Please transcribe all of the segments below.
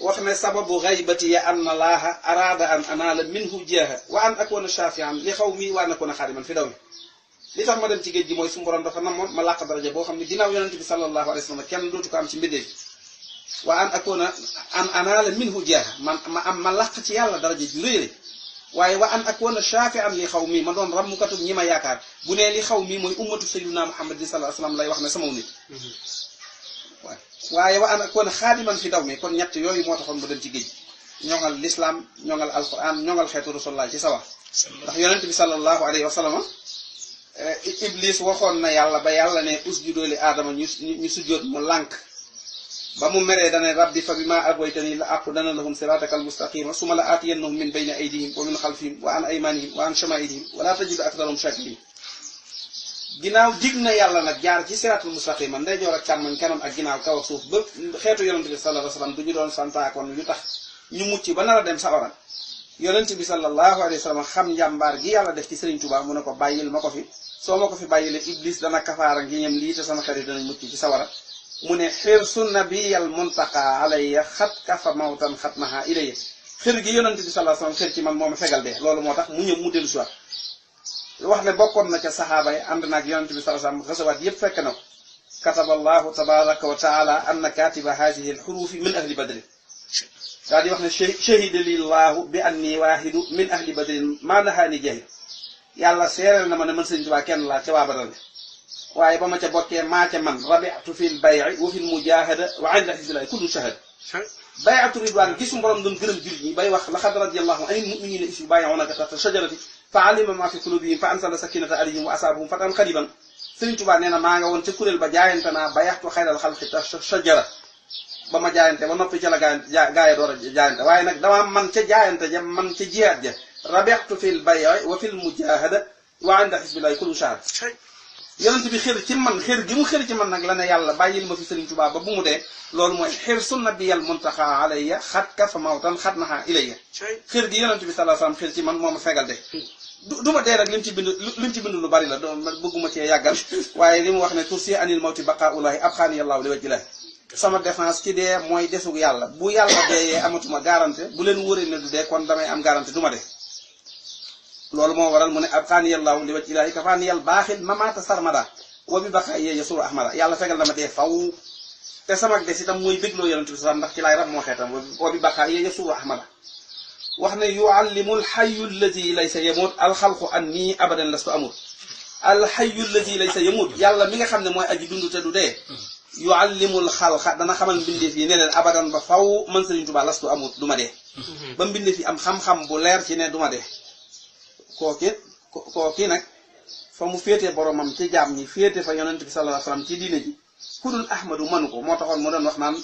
wax ne sababu gaybati ya anna laaha araada an anaala minhu jeexa wa an akoona shafian li xaw mi wa an akoona xaadiman fi daw mi li tax ma dem ci géej gi mooy suñu borom dafa namoon ma làq daraja boo xam ne ginnaaw yonente bi sallallahu alayhi wa sallam kenn dootu ko am ci mbindee wa an akoona an anaala minhu jeexa ma làq ci yàlla daraja ju rëy rëy waaye wa an akoona shafian li xaw mi ma doon rammukatu ñi ma yaakaar bu nee li xaw mi mooy ummatu sayyiduna muhammad sallallahu alayhi wa sallam lay wax ne sama nit waaye wa an akoona xaadiman fi daw mi kon ñett yooyu moo taxoon mu dem ci géej ñoŋal lislaam ñoŋal alquran ñoŋal xeetu rasulullah ci sawa ndax yonente bi sallallahu alayhi wa sallam iblis waxoon na yàlla ba yàlla ne usjudu li aadama ñu sujjóot mu lànk ba mu meree dane rabbi fa bima aghwaytani la aqudanna lahum siraataka almustaqima summa la aatiyannahum min bayni aydihim wa min xalfihim wa an aymanihim wa an shamaa'ilihim wa la tajidu aktharahum shakirin ginnaaw dig na yàlla nag jaar ci siraatul mustaqima ndeyjoor ak càmmoñ kanam ak ginnaaw kaw ak suuf ba xeetu yonente bi sallallahu alayhi wa sallam du ñu doon santaakoon lu tax ñu mucc ba nar a dem sawara yonente bi sallallahu alayhi wa sallam xam njàmbaar gi yàlla def ci Sëriñ Tuubaa mu ne ko bàyyil ma ko fi soo ma ko fi bàyyilee iblis dana kafaara ngi ñem lii te sama xarit danañ mucc ci sawara mu ne xirsu nabiyal muntaqa alayya xat kafa mawtan xat naha ilayya xër gi yonente bi sallallahu alayhi wa sallam xër ci man moo ma fegal dee loolu moo tax mu ñëw mu dellu si waat wax ne bokkoon na ca saxaaba yi ànd naag yonente bi sallallahu alayhi wa sallam xasawaat yépp fekk na ko kataba allahu tabaraka wa taala anna katiba hadihi alxurufi min ahli badrin daa di wax ne shahida lillahu bi anni waahidu min ahli badrin maa nahaani jahid yàlla seereel na ma ne man Sëriñ Tuubaa kenn laa ca waa Badar waaye ba ma ca bokkee maa ca man rabiatu fil bay'i wa fil mujahada wa inda hizbillahi kullu shahad bay'atu ridwaan gisu borom doon gërëm jullit ñi bay wax laqad radiyallahu anil mu'minina is yubay'unaka tahta shajarati fa alima ma fi qulubihim fa anzala sakinata alayhim wa asabahum fatan qariban Sëriñ Tuubaa nee na maa nga woon ca kuréel ba jaayante naa bayaxtu xayral xalqi tahta shajara ba ma jaayante ba noppi ca la gaaya door a jaayante waaye nag dama man ca jaayante ja man ca jihaad ja rabiatu fil bay'i wa fil mujahada wa inda hizbillahi kullu shahad yonent bi xër ci man xër gi mu xër ci man nag la ne yàlla bàyyil ma fi Sëriñ Tuubaa ba bu mu dee loolu mooy xirsu nabiyal muntaqa alayya xat kafa mawtan xat naha ilayya xër gi yonent bi sallallahu alayhi wasallam xër ci man moo ma fegal de du ma dee rek lim ci bind lu bari la bëgguma cee yàggal waaye li mu wax ne tursi anil mawti baqaa'ullahi abxaani yàllaahu li wajhillahi sama défense ci dee mooy desug yàlla bu yàlla deeyee amatuma garantie bu leen wóoree ne du dee kon damay am garantie du ma dee loolu moo waral mu ne abxaani yàllaahu li wajhillahi kafaani yàll baaxil mamaata sarmada wa bi baqaa yee yasuru ahmada yàlla fegal dama dee faw te sama des itam mooy bégloo yonent bi sax ndax ci laay rab moo xeetam wa bi baqaa yee yasuru ahmada wax ne yuallimu alxayu alladi laysa yamut alxalqu anni abadan lastu amut alxayu alladi laysa yamut yàlla mi nga xam ne mooy aji dund te du dee yuallimul xalqa dana xamal mbindeef yi ne leen abadan ba faw man Sëriñ Tuubaa lastu amut du ma dee ba mbindeef yi am xam-xam bu leer ci ne du ma dee kooki nag fa mu féete boromam ci jaam ñi féete fa yonent bi sallallahu alayhi wasallam ci diine ji ku dul ahmadu manu ko moo taxoon mu doon wax naan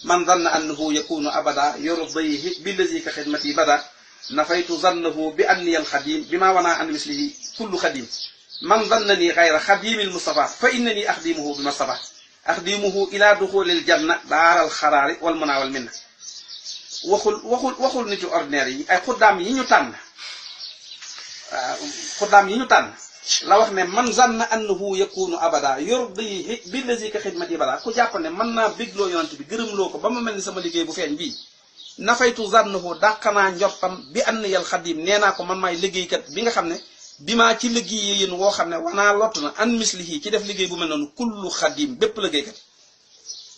man zanna annahu yakunu abada yurdihi billazi ka xidmati bada nafaytu zannahu bi anni al xadim bi ma wana an mislihi kullu xadim man zannani xayra xadimil mustafa fa innani axdimuhu bi mustafa axdimuhu ila duxulil janna daaral xaraari wal muna wal minna waxul nitu ordinaire yi ay xuddaam yi ñu tànn la wax ne man zanna annahu yakunu abada yurdihi billazi ka xidmati bada ku jàpp ne mën naa bégloo yonent bi gërëmloo ko ba ma mel ni sama liggéey bu feeñ bii nafaytu zannahu dàqanaa njottam bi ann yal xadim nee naa ko man maay liggéeykat bi nga xam ne bi maa ci liggéey yéen woo xam ne wanaa lott na an mislihi ci def liggéey bu mel noonu kullu xadim bépp liggéeykat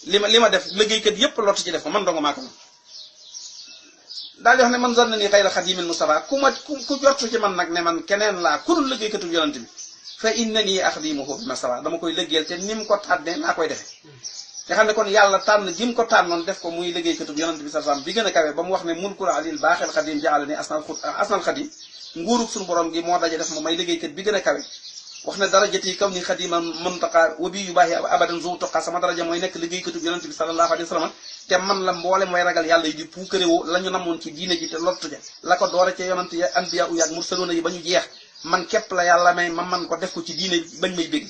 li ma def liggéeykat yépp lott ci def ko man donga maa ko man daal di wax ne man zanna ni xayra xadimil mustafa ku jortu ci man nag ne man keneen laa ku dul liggéeykatu yonante bi fa innani axdimuhu bi mustafa dama koy liggéeyal te ni mu ko tànnee naa koy defe nga xam ne kon yàlla tànn gi mu ko tànnoon def ko muy liggéeykatu yonante bi sallallahu alayhi wasallam bi gën a kawe ba mu wax ne mulkul alil baaxel xadim jaala ni asnal xadim nguurug suñu borom gi moo daje def ma may liggéeykat bi gën a kawe wax ne darajati kaw ni xadiman muntaqa wa bi yu baax abadan zu toqa sama daraja mooy nekk liggéeykatu yonante bi sallallahu alayhi wasallam te man la mboole mooy ragal yàlla yi di puukarewoo la ñu namoon ci diine ji te lottu ja la ko doore ca yonante ya anbiya u yaag mursaluna yi ba ñu jeex man képp la yàlla may ma man ko def ko ci diine bañ may bégg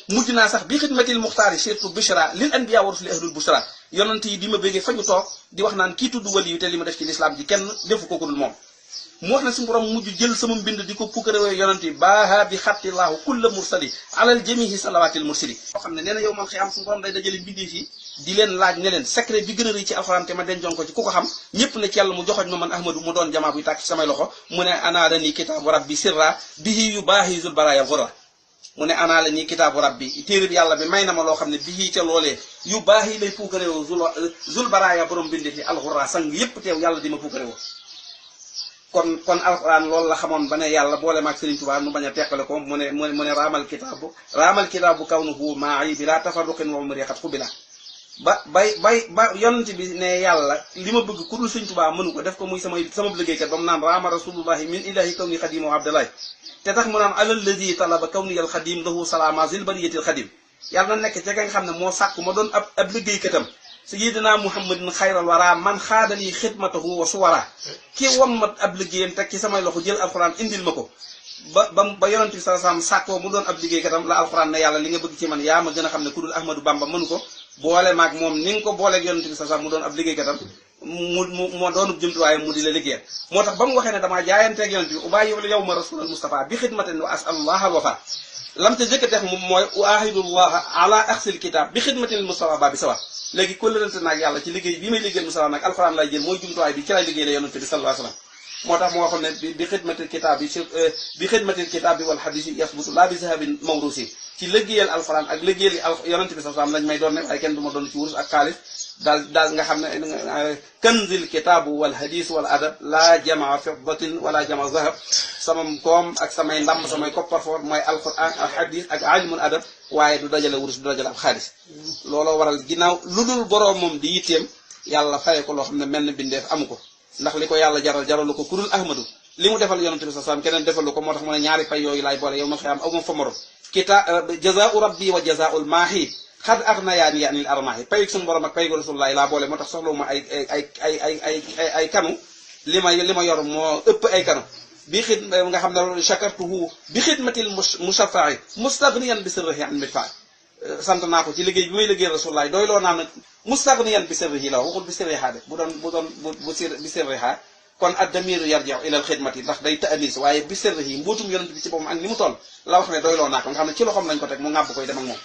mujj naa sax bi xidmatil muxtaari surtout bushra lil anbiya wa rusuli ahlul bushra yonante yi di ma béggee fa ñu toog di wax naan kii tudd wali yu te li ma def ci lislaam ji kenn defu ko ko dul moom mu wax ne suñu borom mujj jël sama mbind di ko puukarewoo yonante yi baaha bi xattilaahu kulla mursali alal jamihi salawatil mursali boo xam ne nee na yow man xëy am suñu borom day dajale mbindee fii di leen laaj ne leen secret bi gën a rëy ci alxuraan te ma dencoon ko ci ku ko xam ñëpp ne ci yàlla mu joxoñ ma man ahmadu mu doon jamaa buy tàkk ci samay loxo mu ne ana la nii kitaabu rabbi sirra bihi yu baahi zul baraya xura mu ne ana la nii kitaabu rabbi téere bi yàlla bi may na ma loo xam ne bihi ca loolee yu baahi lay puukaréwoo zul baraya borom bindi fi alxura sang yépp teew yàlla di ma puukaréwoo kon alxuraan loolu la xamoon ba ne yàlla boole maag Sëriñ Tuubaa nu bañ a teqale ko mu ne raamal kitaabu kawnuhu maayi bi laa tafarruqin wa umri xat xubila ba yonent bi ne yàlla li ma bëgg ku dul Sëriñ Tuubaa mënu ko def ko muy sama liggéeykat ba mu naan raama rasulullahi min ilahi kawni xadimu abdallahi te tax mu naan alalladi talaba kawni al xadim lahu salaama zil bariyatil xadim yàlla na nekk ca nga xam ne moo sàkku ma doon ab liggéeykatam sayyidina muhammadin xayral wara man xaadali xidmatahu wa suwara kii won ma ab liggéeyam teg ci samay loxo jël alxuraan indil ma ko ba yonent bi sallallahu alayhi wasallam sàkkoo mu doon ab liggéeykatam la alxuraan ne yàlla li nga bëgg ci man yaa ma gën a xam ne ku dul ahmadou bamba mënu ko boole maag moom ni nga ko booleeg yonent bi sallallahu alayhi wasallam mu doon ab liggéeykatam moo doonub jumtuwaay mu di la liggéeyal moo tax ba mu waxee ne damaa jaayanteeg yonent bi ubayyi yow ma rasulal mustafa bi xidmatin wa asalullah al wafa lam te jëkk a def moom mooy uahidullah ala axsil kitab bi xidmatil mustafa ba bi sawa léegi kóllërante naag yàlla ci liggéey bi may liggéeyal mustafa nag alxuraan lay jël mooy jumtuwaay bi ci lay liggéey la yonent bi sallallahu alayhi wasallam moo tax moo waxoon ne bi xidmatil kitab bi wal hadis yi yasbutu laa bi zahabin mawrusi ci liggéeyal alxuraan ak liggéeyal yonent bi sallallahu alayhi wasallam lañ may doon ne waaye kenn du ma doon ci wurus ak xaalis daal nga xam ne kanzil kitaabu wal hadis wal adab laa jamaa fiddatin wala jamaa zahab sama koom ak samay ndam samay kopparfoor mooy alquran ak hadis ak alimul adab waaye du dajale wurus du dajale ab xaalis looloo waral ginnaaw lu dul boroom moom di yitteem yàlla faye ko loo xam ne mel na bindeef amu ko ndax li ko yàlla jaralu ko kurul ahmadu li mu defal yonent bi sallam keneen defalu ko moo tax mu ne ñaari fay yooyu laay boole yow ma xëy am aw ma fa morom jazaa'u rabbi wa jazaa'ul maahi xad ak na yaani yaanil armaahi payig suñu borom ak payig rasulullahi laa boole moo tax soxlawu ma ay kanu li ma yor moo ëpp ay kanu bi xid nga xam ne chakartuhu bi xidmatil mushaffa'i mustaghniyan bi sirrihi an midfa sant naa ko ci liggéey bi may liggéey rasulullahi doy loo naa nag mustaghniyan bi sirrihi la waxul bi sirriha de bi sirriha kon ad-damiru yarji'u ila al-xidmati ndax day ta'anis waaye bi sirrihi mbuutum yonent bi ci boppam ak ni mu toll la wax ne doy loo naa ko nga xam ne ci loxoom lañ ko teg mu ŋàbb koy dem ak moom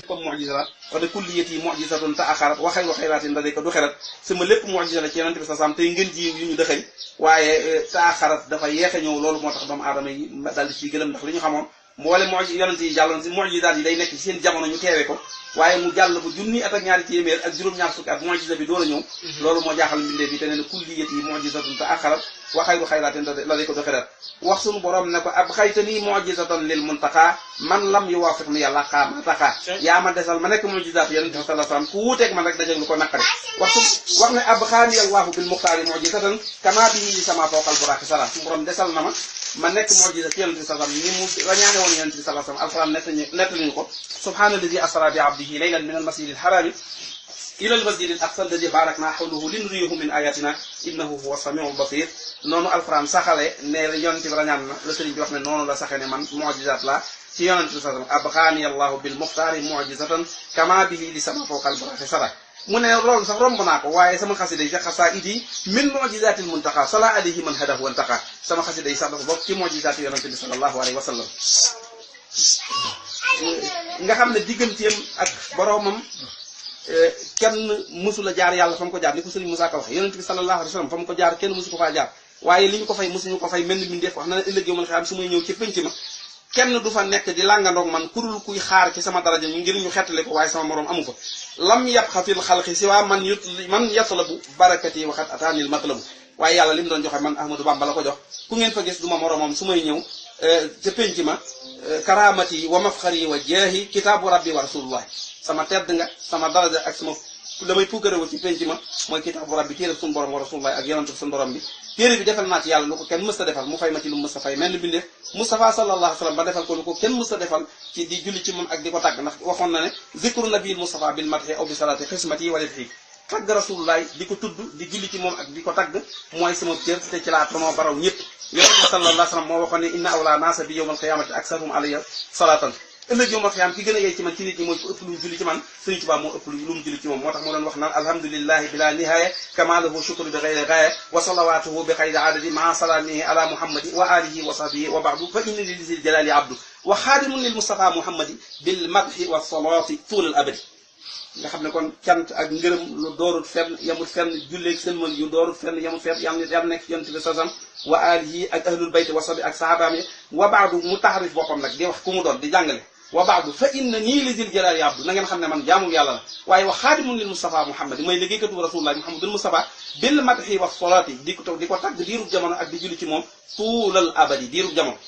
comme mu'jiza la wala kulliyati mu'jizatun ta'axarat wa xayru xayraatin da ko du xerat sama lépp mu'jiza la ci yonent bi sallallahu alayhi wasallam tey ngeen ji yu ñu dëxëñ waaye ta'axarat dafa yeex a ñëw loolu moo tax doomu aadama yi daal di ciy gëlëm ndax li ñu xamoon mboole yonent yi jàlloon si mu'jizaat yi day nekk ci seen jamono ñu teewe ko waaye mu jàll ba junni at ak ñaari téeméer ak juróom-ñaar fukki at mu'jiza bi door a ñëw loolu moo jaaxal mbindee bi te ne kulliyati mu'jizatun ta'axarat wa xayru xayraatin la day ko du xerat wax suñu borom ne ko ab xaytani mu'jizatan lil muntaqa man lam yuwaafiq ni yàlla xaama taqa yaa ma desal ma nekk mu'jizaat yonent bi sallallahu alayhi wasallam ku wuuteeg man rek dajeg lu ko naqari wax ne ab xaani allahu bil muxtaari mu'jizatan kama bihi sama fawqal buraqi sara suñu borom desal na ma nekk mu'jiza ci yonent bi sallallahu alayhi wasallam ni mu rañaane woon yonent bi sallallahu alayhi wasallam alquran nettaliñu ko subhaanallazi asra bi abdihi laylan min al masjidil harami ila al masjidil aqsa alladi barakna hawlahu linuriyahu min ayatina innahu huwa samiul basir noonu alquran saxale ne yonent bi rañaan na la sëriñ bi wax ne noonu la saxe ne man mu'jizaat la ci yonent bi sallallahu alayhi wasallam abxaani allahu bil muxtaari mu'jizatan kama bihi li sama fawqal buraqi sara mu ne loolu sax romb naa ko waaye sama xasida yi sax xasaa idi min mu'jizaatil muntaqa sala alayhi man hadahu wantaqa sama xasida yi sax dafa bokk ci mu'jizaati yonent bi sallallahu alayhi wa sallam nga xam ne digganteem ak boroomam kenn mësu la jaar yàlla fa mu ko jaar ni ko sëriñ Moussa Ka wax yonent bi sallallahu alayhi wa sallam fa mu ko jaar kenn mësu ko faa jaar waaye li ñu ko fay mësuñu ko fay mel ni mbindeef wax na ne ëllëg yow man xam su may ñëw ci pénc ma kenn du fa nekk di làngandoog man kurul kuy xaar ci sama daraja ñu ngir ñu xettale ko waaye sama moroom amu ko lam yabqa fil xalqi si waa man yatlabu barakati waxat ataanil matlabu waaye yàlla li mu doon joxe man Ahmadou Bamba la ko jox ku ngeen fa gis du ma moroomam su may ñëw ca pénc ma karamati wa mafxari wa jeexi kitaabu rabbi wa rasulullah sama tedd nga sama daraja ak sama damay puukarewu ci pénc ma mooy kitaabu rabbi téere suñu borom wa rasulullah ak yonent suñu borom bi téere bi defal naa ci yàlla lu ko kenn mës a defal mu fay ma ci lu mu mës a fay mel ni bindeef Mustafa sallallahu alayhi wa sallam ba defal ko lu ko kenn mës a defal ci di julli ci moom ak di ko tàgg ndax waxoon na ne zikru nabil Mustafa bil madhi aw bi salati xismati wala xii tàgg rasulullah di ko tudd di julli ci moom ak di ko tàgg mooy sama cër te ci laa tonoo baraw ñëpp yonent bi sallallahu alayhi wa sallam moo waxoon ne inna awla naasa bi yawmal qiyamati aksaruhum alayya salatan ëllëg yow ma xiyam ki gën a yey ci man ci nit ñi mooy ko ëpp lu mu julli ci man Sëriñ Tuubaa moo ëpp lu mu julli ci moom moo tax moo doon wax naan alhamdulillahi bila nihaya kama lahu shukru bi ghayri ghaya wa salawatuhu bi khayri adadi ma salamihi ala muhammadi wa alihi wa sahbihi wa ba'du fa inna li zil jalali abdu wa xaadimun lil mustafa muhammadi bil madhi wa salati tul al abadi nga xam ne kon cant ak ngërëm lu doorut fenn yamut fenn julleeg sëlmal yu doorut fenn yamut fenn yam nekk yonent bi sasam wa alihi ak ahlul bayti wa sabi ak sahabaam yi wa baadu mu taxarif boppam nag di wax ku mu doon di jàngale wa baadu fa inna nii li zil jalaali abdu na ngeen xam ne man jaamu yàlla la waaye wa xaadimun lil Mustafa Muhammad mooy liggéeykatu rasulullah Muhammadul Mustafa bil madhi wa solaati di ko tagg diirub jamono ak di julli ci moom tuulal abadi diirub jamono